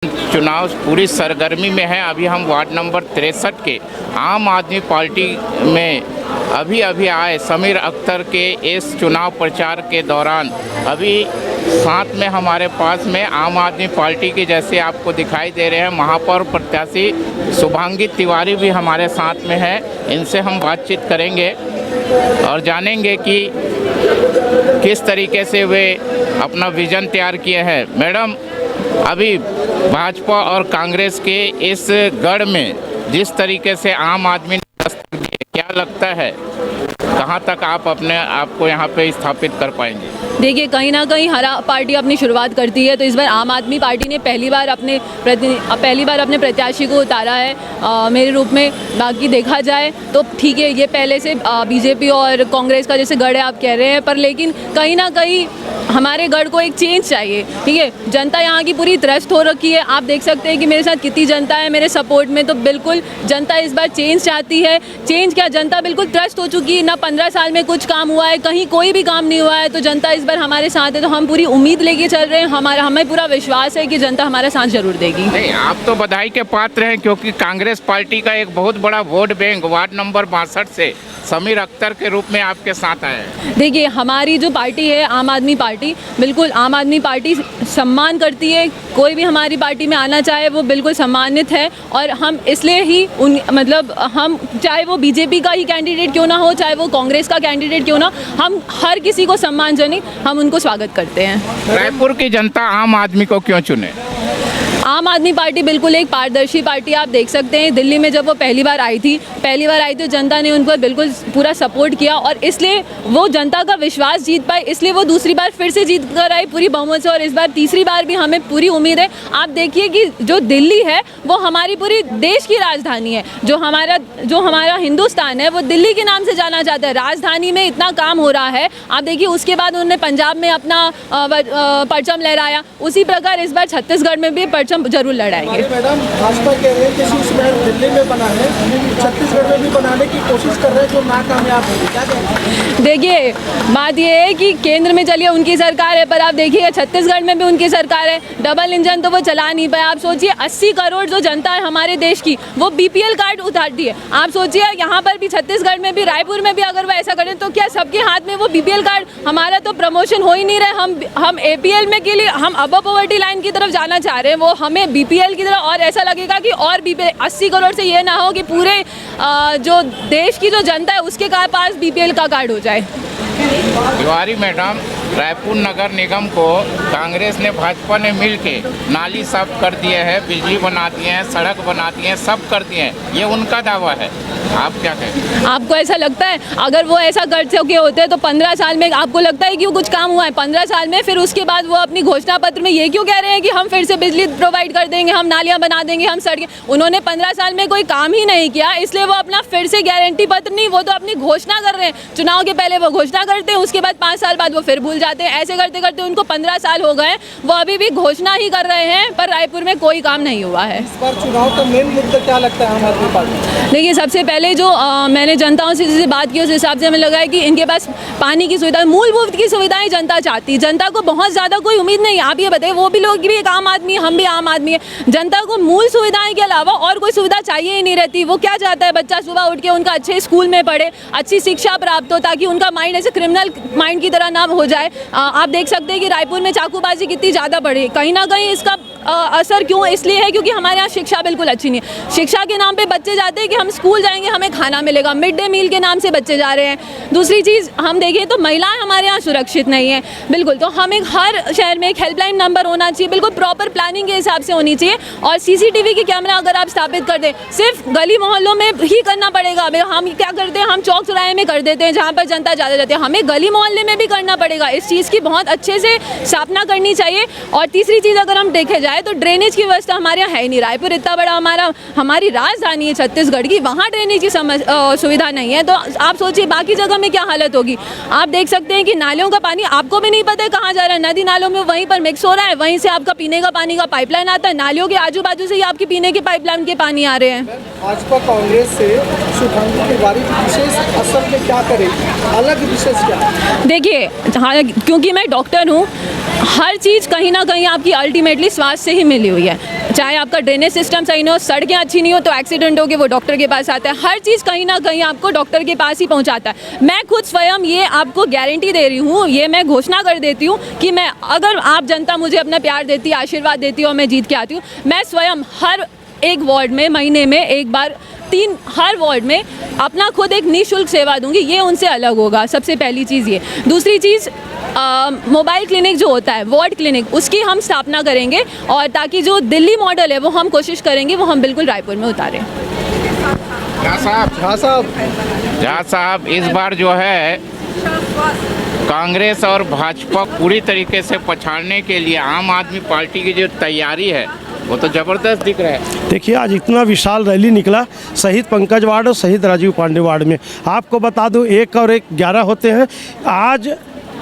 चुनाव पूरी सरगर्मी में है। अभी हम वार्ड नंबर 63 के आम आदमी पार्टी में अभी आए समीर अख्तर के इस चुनाव प्रचार के दौरान अभी साथ में हमारे पास में आम आदमी पार्टी के जैसे आपको दिखाई दे रहे हैं महापौर प्रत्याशी शुभांगी तिवारी भी हमारे साथ में है। इनसे हम बातचीत करेंगे और जानेंगे कि किस तरीके से वे अपना विज़न तैयार किए हैं। मैडम, अभी भाजपा और कांग्रेस के इस गढ़ में जिस तरीके से आम आदमी ने दस्तक दी, क्या लगता है कहाँ तक आप अपने आप को यहाँ पे स्थापित कर पाएंगे? देखिए, कहीं ना कहीं हर पार्टी अपनी शुरुआत करती है, तो इस बार आम आदमी पार्टी ने पहली बार अपने प्रत्याशी को उतारा है मेरे रूप में। बाकी देखा जाए तो ठीक है, ये पहले से बीजेपी और कांग्रेस का जैसे गढ़ है आप कह रहे हैं, पर लेकिन कहीं ना कहीं हमारे गढ़ को एक चेंज चाहिए। ठीक है, जनता यहाँ की पूरी त्रस्त हो रखी है। आप देख सकते हैं कि मेरे साथ कितनी जनता है मेरे सपोर्ट में, तो बिल्कुल जनता इस बार चेंज चाहती है। चेंज क्या, जनता बिल्कुल त्रस्त हो चुकी है। ना 15 साल में कुछ काम हुआ है, कहीं कोई भी काम नहीं हुआ है, तो जनता इस बार हमारे साथ है। तो हम पूरी उम्मीद लेके चल रहे हैं, हमें पूरा विश्वास है कि जनता हमारा साथ जरूर देगी। नहीं, आप तो बधाई के पात्र हैं, क्योंकि कांग्रेस पार्टी का एक बहुत बड़ा वोट बैंक वार्ड नंबर 62 से समीर अख्तर के रूप में आपके साथ आए हैं। देखिए, हमारी जो पार्टी है आम आदमी पार्टी, बिल्कुल आम आदमी पार्टी सम्मान करती है। कोई भी हमारी पार्टी में आना चाहे वो बिल्कुल सम्मानित है, और हम इसलिए ही हम चाहे वो बीजेपी का ही कैंडिडेट क्यों ना हो, चाहे वो कांग्रेस का कैंडिडेट क्यों ना, हम हर किसी को सम्मानजनक हम उनको स्वागत करते हैं। रायपुर की जनता आम आदमी को क्यों चुने? आम आदमी पार्टी बिल्कुल एक पारदर्शी पार्टी। आप देख सकते हैं दिल्ली में जब वो पहली बार आई थी तो जनता ने उन पर बिल्कुल पूरा सपोर्ट किया, और इसलिए वो जनता का विश्वास जीत पाए, इसलिए वो दूसरी बार फिर से जीत कर आई पूरी बहुमत से, और इस बार तीसरी बार भी हमें पूरी उम्मीद है। आप देखिए कि जो दिल्ली है वो हमारी पूरी देश की राजधानी है। जो हमारा हिंदुस्तान है वो दिल्ली के नाम से जाना जाता है। राजधानी में इतना काम हो रहा है, आप देखिए। उसके बाद उन्होंने पंजाब में अपना परचम लहराया, उसी प्रकार इस बार छत्तीसगढ़ में भी परचम जरूर लड़ाएंगे। मैडम, भाजपा कह रहे हैं कि शीर्ष महल दिल्ली में बना है, छत्तीसगढ़ में भी बनाने की कोशिश कर रहे हैं, जो नाकामयाब है। क्या कहेंगे? देखिए, बात ये है कि केंद्र में चलिए उनकी सरकार है, पर आप देखिए छत्तीसगढ़ में भी उनकी सरकार है। डबल इंजन तो वो चला नहीं पाए। आप सोचिए 80 करोड़ जो जनता है हमारे देश की, वो बीपीएल कार्ड उतारती है। आप सोचिए यहाँ पर भी, छत्तीसगढ़ में भी, रायपुर में भी अगर वो ऐसा करें तो क्या सबके हाथ में वो बीपीएल कार्ड? हमारा तो प्रमोशन हो ही नहीं रहा। हम एपीएल में के लिए हम अबव पॉवर्टी लाइन की तरफ जाना चाह रहे हैं, वो हमें बीपीएल की तरफ, और ऐसा लगेगा कि और बीपीएल 80 करोड़ से ये ना हो कि पूरे जो देश की जो जनता है उसके पास बीपीएल का कार्ड हो जाए। तिवारी मैडम, रायपुर नगर निगम को कांग्रेस ने भाजपा ने मिलके नाली साफ कर दिए हैं, बिजली बना दिए हैं, सड़क बना दिए हैं, सब कर दिए हैं, ये उनका दावा है। आप क्या कहें? आपको ऐसा लगता है अगर वो ऐसा कर चुके होते तो 15 साल में आपको लगता है कि वो कुछ काम हुआ है 15 साल में? फिर उसके बाद वो अपनी घोषणा पत्र में ये क्यों कह रहे हैं कि हम फिर से बिजली प्रोवाइड कर देंगे, हम नालियाँ बना देंगे, हम सड़कें? उन्होंने 15 साल में कोई काम ही नहीं किया, इसलिए वो अपना फिर से गारंटी पत्र नहीं, वो तो अपनी घोषणा कर रहे हैं। चुनाव के पहले वो घोषणा करते हैं, उसके बाद 5 साल बाद वो फिर भूल जाते हैं। ऐसे करते करते उनको 15 साल हो गए, वो अभी भी घोषणा ही कर रहे हैं, पर रायपुर में कोई काम नहीं हुआ है। इस बार चुनाव का मेन मुद्दा क्या लगता है आम आदमी पार्टी? देखिए, सबसे पहले जो मैंने जनताओं से बात की उस हिसाब से हमें लगा है कि इनके पास पानी की सुविधा, मूलभूत की सुविधाएं जनता चाहती है। जनता को बहुत ज़्यादा कोई उम्मीद नहीं। आप ये बताइए, वो भी लोग भी एक आम आदमी है, हम भी आम आदमी है। जनता को मूल सुविधाएं के अलावा और कोई सुविधा चाहिए ही नहीं रहती। वो क्या चाहता है, बच्चा सुबह उठ के उनका अच्छे स्कूल में पढ़े, अच्छी शिक्षा प्राप्त हो, ताकि उनका माइंड ऐसे क्रिमिनल माइंड की तरह ना हो जाए। आप देख सकते हैं कि रायपुर में चाकूबाजी कितनी ज़्यादा बढ़ी। कहीं ना कहीं इसका असर क्यों, इसलिए है क्योंकि हमारे यहाँ शिक्षा बिल्कुल अच्छी नहीं है। शिक्षा के नाम पे बच्चे जाते हैं कि हम स्कूल जाएंगे हमें खाना मिलेगा, मिड डे मील के नाम से बच्चे जा रहे हैं। दूसरी चीज़ हम देखें तो महिलाएं हमारे यहाँ सुरक्षित नहीं है बिल्कुल। तो हमें हर शहर में एक हेल्पलाइन नंबर होना चाहिए, बिल्कुल प्रॉपर प्लानिंग के हिसाब से होनी चाहिए। और सीसीटीवी की कैमरा अगर आप स्थापित कर दें, सिर्फ गली मोहल्लों में ही करना पड़ेगा। हम क्या करते हैं, हम चौक चौराहे में कर देते हैं जहाँ पर जनता ज़्यादा जाती है, हमें गली मोहल्ले में भी करना पड़ेगा। इस चीज़ की बहुत अच्छे से स्थापना करनी चाहिए। और तीसरी चीज़ अगर हम देखे जाए तो ड्रेनेज की व्यवस्था हमारे यहाँ है ही नहीं। रायपुर इतना बड़ा हमारी राजधानी है छत्तीसगढ़ की, वहाँ ड्रेनेज की सुविधा नहीं है। तो आप सोचिए बाकी जगह में क्या हालत होगी। आप देख सकते हैं कि नालियों का पानी आपको भी नहीं पता है कहाँ जा रहा है, नदी नालों में वहीं पर मिक्स हो रहा है, वहीं से आपका पीने का पानी का पाइपलाइन आता है, नालियों के आजू बाजू से ही आपकी पीने के पाइपलाइन के पानी आ रहे हैं। भाजपा कांग्रेस से शुभांगी तिवारी विशेष असर में क्या करेगी, अलग विशेष क्या? देखिए, हाँ, क्योंकि मैं डॉक्टर हूँ, हर चीज़ कहीं ना कहीं आपकी अल्टीमेटली स्वास्थ्य से ही मिली हुई है। चाहे आपका ड्रेनेज सिस्टम सही ना हो, सड़कें अच्छी नहीं हो तो एक्सीडेंट हो गए वो डॉक्टर के पास आता है। हर चीज़ कहीं ना कहीं आपको डॉक्टर के पास ही पहुंचाता है। मैं खुद स्वयं ये आपको गारंटी दे रही हूँ, ये मैं घोषणा कर देती हूँ कि मैं, अगर आप जनता मुझे अपना प्यार देती है, आशीर्वाद देती है और मैं जीत के आती हूँ, मैं स्वयं हर एक वार्ड में महीने में एक बार हर वार्ड में अपना खुद एक निःशुल्क सेवा दूंगी। ये उनसे अलग होगा, सबसे पहली चीज़ ये। दूसरी चीज़, मोबाइल क्लिनिक जो होता है, वार्ड क्लिनिक, उसकी हम स्थापना करेंगे और ताकि जो दिल्ली मॉडल है वो हम कोशिश करेंगे वो हम बिल्कुल रायपुर में उतारें। झा साहब, इस बार जो है कांग्रेस और भाजपा पूरी तरीके से पछाड़ने के लिए आम आदमी पार्टी की जो तैयारी है वो तो ज़बरदस्त दिख रहा है। देखिए, आज इतना विशाल रैली निकला शहीद पंकज वार्ड और शहीद राजीव पांडे वार्ड में। आपको बता दूं, 1 और 1 11 होते हैं। आज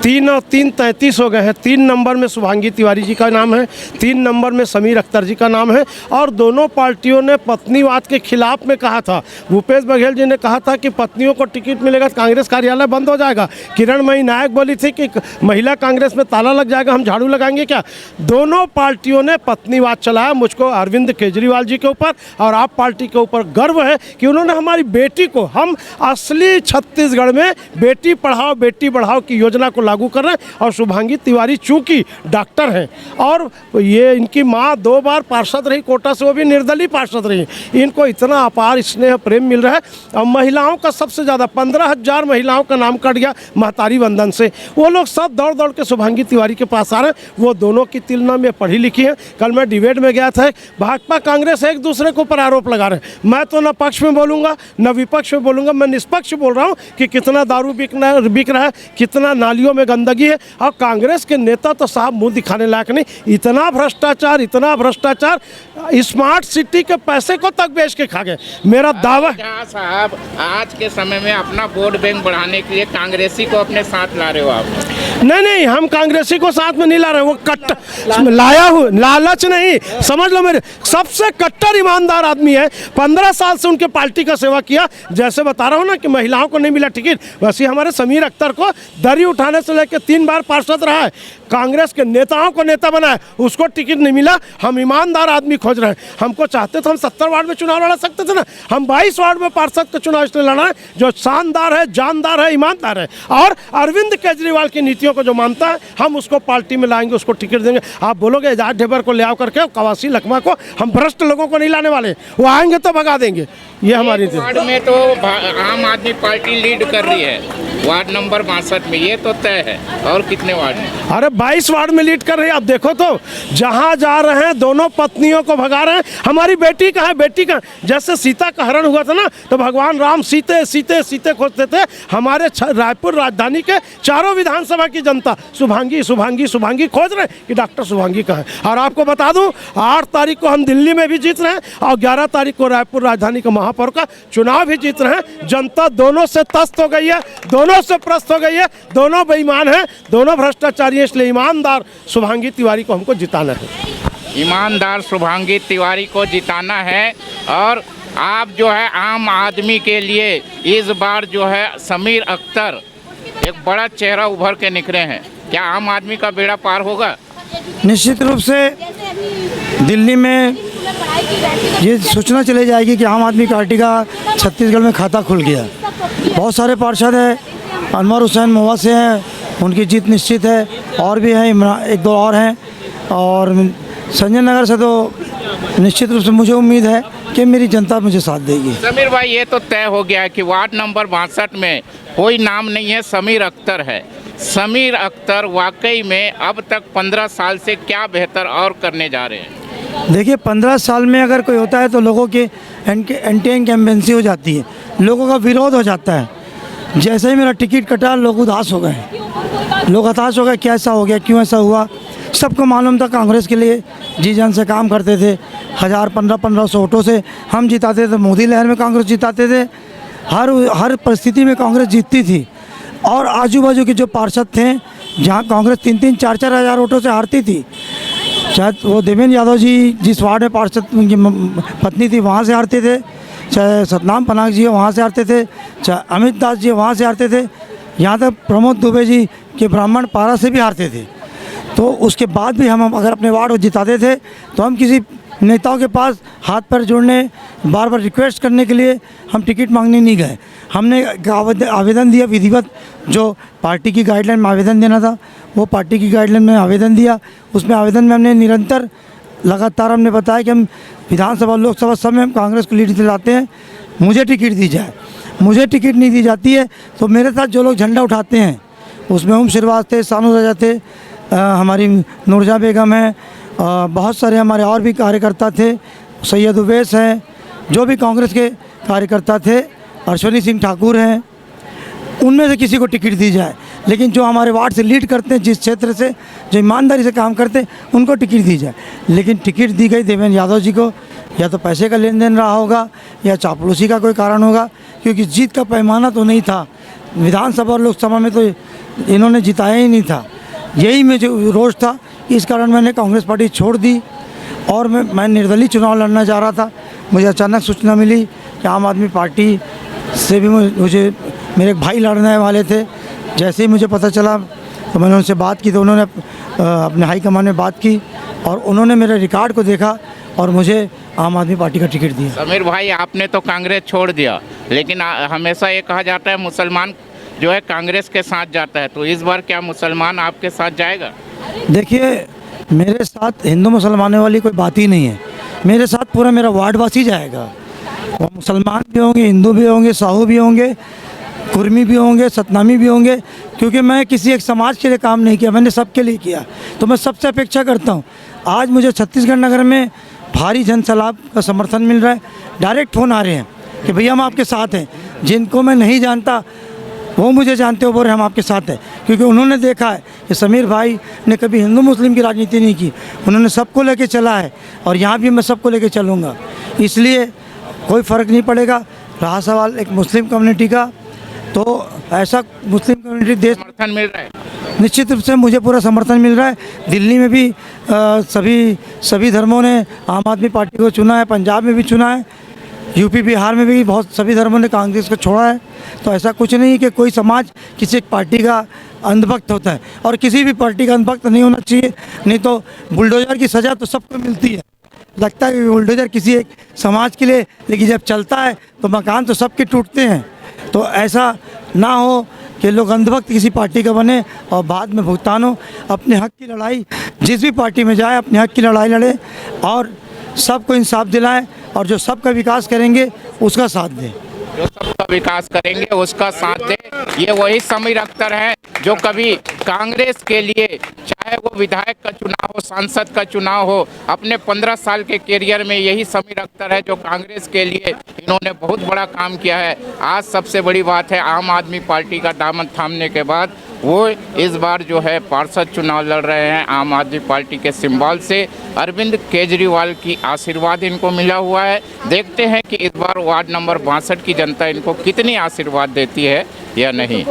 3 और 3 33 हो गए हैं। 3 नंबर में शुभांगी तिवारी जी का नाम है, 3 नंबर में समीर अख्तर जी का नाम है। और दोनों पार्टियों ने पत्नीवाद के खिलाफ में कहा था। भूपेश बघेल जी ने कहा था कि पत्नियों को टिकट मिलेगा तो कांग्रेस कार्यालय बंद हो जाएगा। किरणमयी नायक बोली थी कि महिला कांग्रेस में ताला लग जाएगा, हम झाड़ू लगाएंगे क्या। दोनों पार्टियों ने पत्नीवाद चलाया। मुझको अरविंद केजरीवाल जी के ऊपर और आप पार्टी के ऊपर गर्व है कि उन्होंने हमारी बेटी को, हम असली छत्तीसगढ़ में बेटी पढ़ाओ बेटी बढ़ाओ की योजना को लागू कर रहे हैं। और शुभांगी तिवारी चूंकि डॉक्टर हैं और ये इनकी माँ 2 बार पार्षद रही कोटा से, वो भी निर्दलीय पार्षद रही। इनको इतना अपार स्नेह प्रेम मिल रहा है। और महिलाओं का सबसे ज़्यादा 15,000 महिलाओं का नाम कट गया महतारी वंदन से। वो लोग सब दौड़ दौड़ के शुभांगी तिवारी के पास आ रहे हैं। वो दोनों की तुलना में पढ़ी लिखी हैं। कल मैं डिबेट में गया था, भाजपा कांग्रेस एक दूसरे के ऊपर आरोप लगा रहे हैं। मैं तो न पक्ष में बोलूँगा न विपक्ष में बोलूँगा, मैं निष्पक्ष बोल रहा हूँ कि कितना दारू बिक रहा है, कितना नालियों में गंदगी है। और कांग्रेस के नेता तो साहब मुंह दिखाने लायक नहीं। इतना भ्रष्टाचार, इतना भ्रष्टाचार, स्मार्ट सिटी के पैसे को तक बेच के खा गए। मेरा दावा झा साहब, आज के समय में अपना वोट बैंक बढ़ाने के लिए कांग्रेसी को अपने साथ ला रहे हो आप? नहीं, हम कांग्रेसी को साथ में नहीं ला रहे। वो कट्टर लाया हूँ, लालच नहीं, समझ लो। मेरे सबसे कट्टर ईमानदार आदमी है। 15 साल से उनके पार्टी का सेवा किया। जैसे बता रहा हूँ ना कि महिलाओं को नहीं मिला टिकट, वैसे हमारे समीर अख्तर को दरी उठाने से लेकर 3 बार पार्षद रहा है। कांग्रेस के नेताओं को नेता बनाया, उसको टिकट नहीं मिला। हम ईमानदार आदमी खोज रहे हैं। हमको चाहते तो हम 70 वार्ड में चुनाव लड़ा सकते थे ना। हम 22 वार्ड में पार्षद का चुनाव इसलिए लड़ा है जो शानदार है, जानदार है, ईमानदार है। और अरविंद केजरीवाल की नीतियों को जो मानता है, हम उसको पार्टी में लाएंगे, उसको टिकट देंगे। आप बोलोगे एजाज ढेबर को ले आओ करके, कवासी लखमा को, हम भ्रष्ट लोगों को नहीं लाने वाले। वो आएंगे तो भगा देंगे। ये हमारी वार्ड में तो आम आदमी पार्टी लीड कर रही है, वार्ड नंबर 62 में, ये तो तय है। और कितने वार्ड में? अरे 22 वार्ड में लीड कर रही है। आप देखो तो जहाँ जा रहे हैं दोनों पत्नियों को भगा रहे हैं। हमारी बेटी कहाँ है, बेटी कहाँ? जैसे सीता का हरण हुआ था ना, तो भगवान राम सीते सीते सीते खोजते थे। हमारे रायपुर राजधानी के चारों विधानसभा की जनता शुभांगी शुभांगी शुभांगी खोज रहे हैं कि डॉक्टर शुभांगी कहाँ है। और आपको बता दूं, 8 तारीख को हम दिल्ली में भी जीत रहे हैं और 11 तारीख को रायपुर राजधानी के महापौर का चुनाव भी जीत रहे हैं। जनता दोनों से त्रस्त हो गई है, दोनों से प्रस्त हो गई है। दोनों बेईमान हैं, दोनों भ्रष्टाचारी हैं। इसलिए ईमानदार शुभांगी तिवारी को हमको जिताना है। ईमानदार शुभांगी तिवारी को जिताना है। और आप जो है आम आदमी के लिए इस बार जो है समीर अख्तर एक बड़ा चेहरा उभर के निकले हैं। क्या आम आदमी का बेड़ा पार होगा? निश्चित रूप से दिल्ली में ये सूचना चली जाएगी कि आम आदमी पार्टी का छत्तीसगढ़ में खाता खुल गया। बहुत सारे पार्षद हैं, अनवर हुसैन महुआ से हैं, उनकी जीत निश्चित है। और भी हैं, 1-2 और हैं। और संजय नगर से तो निश्चित रूप से मुझे उम्मीद है कि मेरी जनता मुझे साथ देगी। समीर भाई, ये तो तय हो गया है कि वार्ड नंबर 62 में कोई नाम नहीं है, समीर अख्तर है। समीर अख्तर वाकई में अब तक 15 साल से क्या बेहतर और करने जा रहे हैं? देखिए, 15 साल में अगर कोई होता है तो लोगों की एंटी इनकम्बेंसी हो जाती है, लोगों का विरोध हो जाता है। जैसे ही मेरा टिकट कटा, लोग उदास हो गए, लोग हताश हो गए। क्या ऐसा हो गया, क्यों ऐसा हुआ? सबको मालूम था कांग्रेस के लिए जी जान से काम करते थे। 1500 वोटों से हम जिताते थे, मोदी लहर में कांग्रेस जिताते थे। हर परिस्थिति में कांग्रेस जीतती थी। और आजू बाजू के जो पार्षद थे, जहाँ कांग्रेस 3-3, 4-4 हज़ार वोटों से हारती थी, शायद वो देवेंद्र यादव जी जिस वार्ड में पार्षद उनकी पत्नी थी वहाँ से हारते थे, चाहे सतनाम पनाग जी वहाँ से हारते थे, चाहे अमित दास जी वहाँ से हारते थे, यहाँ तक प्रमोद दुबे जी के ब्राह्मण पारा से भी हारते थे। तो उसके बाद भी हम अगर अपने वार्ड को जिताते थे तो हम किसी नेताओं के पास हाथ पैर जोड़ने, बार बार रिक्वेस्ट करने के लिए हम टिकट मांगने नहीं गए। हमने आवेदन दिया विधिवत, जो पार्टी की गाइडलाइन में आवेदन देना था वो पार्टी की गाइडलाइन में आवेदन दिया। उसमें आवेदन में हमने निरंतर लगातार हमने बताया कि हम विधानसभा लोकसभा सब में हम कांग्रेस को लीड दिलाते हैं, मुझे टिकट दी जाए। मुझे टिकट नहीं दी जाती है तो मेरे साथ जो लोग झंडा उठाते हैं उसमें ओम श्रीवास थे, सानू राजा थे, हमारी नूरजहाँ बेगम है, बहुत सारे हमारे और भी कार्यकर्ता थे, सैयद उवैस हैं, जो भी कांग्रेस के कार्यकर्ता थे, अश्विनी सिंह ठाकुर हैं, उनमें से किसी को टिकट दी जाए। लेकिन जो हमारे वार्ड से लीड करते हैं, जिस क्षेत्र से जो ईमानदारी से काम करते हैं, उनको टिकट दी जाए। लेकिन टिकट दी गई देवेंद्र यादव जी को, या तो पैसे का लेन देन रहा होगा या चापलूसी का कोई कारण होगा, क्योंकि जीत का पैमाना तो नहीं था। विधानसभा और लोकसभा में तो इन्होंने जिताया ही नहीं था। यही में जो रोष था, इस कारण मैंने कांग्रेस पार्टी छोड़ दी और मैं निर्दलीय चुनाव लड़ना चाह रहा था। मुझे अचानक सूचना मिली कि आम आदमी पार्टी से भी मुझे मेरे एक भाई लड़ने वाले थे। जैसे ही मुझे पता चला तो मैंने उनसे बात की, तो उन्होंने अपने हाईकमान में बात की और उन्होंने मेरे रिकॉर्ड को देखा और मुझे आम आदमी पार्टी का टिकट दिया। समीर भाई, आपने तो कांग्रेस छोड़ दिया, लेकिन हमेशा ये कहा जाता है मुसलमान जो है कांग्रेस के साथ जाता है, तो इस बार क्या मुसलमान आपके साथ जाएगा? देखिए, मेरे साथ हिंदू मुसलमानों वाली कोई बात ही नहीं है। मेरे साथ पूरा मेरा वार्डवासी जाएगा। वो मुसलमान भी होंगे, हिंदू भी होंगे, साहू भी होंगे, कुर्मी भी होंगे, सतनामी भी होंगे, क्योंकि मैं किसी एक समाज के लिए काम नहीं किया, मैंने सबके लिए किया। तो मैं सबसे अपेक्षा करता हूँ। आज मुझे छत्तीसगढ़ नगर में भारी जन सैलाब का समर्थन मिल रहा है। डायरेक्ट फ़ोन आ रहे हैं कि भैया हम आपके साथ हैं। जिनको मैं नहीं जानता वो मुझे जानते हो, बोल रहे हम आपके साथ हैं, क्योंकि उन्होंने देखा है कि समीर भाई ने कभी हिंदू मुस्लिम की राजनीति नहीं की। उन्होंने सबको लेके चला है और यहाँ भी मैं सबको लेके चलूँगा। इसलिए कोई फ़र्क नहीं पड़ेगा। रहा सवाल एक मुस्लिम कम्युनिटी का, तो ऐसा मुस्लिम कम्युनिटी देश समर्थन मिल रहा है? निश्चित रूप से मुझे पूरा समर्थन मिल रहा है। दिल्ली में भी सभी धर्मों ने आम आदमी पार्टी को चुना है, पंजाब में भी चुना है, यूपी बिहार में भी बहुत सभी धर्मों ने कांग्रेस को छोड़ा है। तो ऐसा कुछ नहीं है कि कोई समाज किसी एक पार्टी का अंधभक्त होता है, और किसी भी पार्टी का अंधभक्त नहीं होना चाहिए। नहीं तो बुलडोजर की सज़ा तो सबको मिलती है। लगता है कि बुलडोजर किसी एक समाज के लिए, लेकिन जब चलता है तो मकान तो सबके टूटते हैं। तो ऐसा ना हो कि लोग अंधभक्त किसी पार्टी का बने और बाद में भुगतान हो। अपने हक की लड़ाई जिस भी पार्टी में जाए, अपने हक की लड़ाई लड़े और सबको इंसाफ दिलाएं, और जो सबका विकास करेंगे उसका साथ दें। जो सबका विकास करेंगे उसका साथ दे। ये वही समीर अख्तर हैं जो कभी कांग्रेस के लिए, चाहे वो विधायक का चुनाव हो, सांसद का चुनाव हो, अपने 15 साल के करियर में यही समीर अख्तर है जो कांग्रेस के लिए इन्होंने बहुत बड़ा काम किया है। आज सबसे बड़ी बात है, आम आदमी पार्टी का दामन थामने के बाद वो इस बार जो है पार्षद चुनाव लड़ रहे हैं आम आदमी पार्टी के सिंबल से। अरविंद केजरीवाल की आशीर्वाद इनको मिला हुआ है। देखते हैं कि इस बार वार्ड नंबर 62 की जनता इनको कितनी आशीर्वाद देती है या नहीं।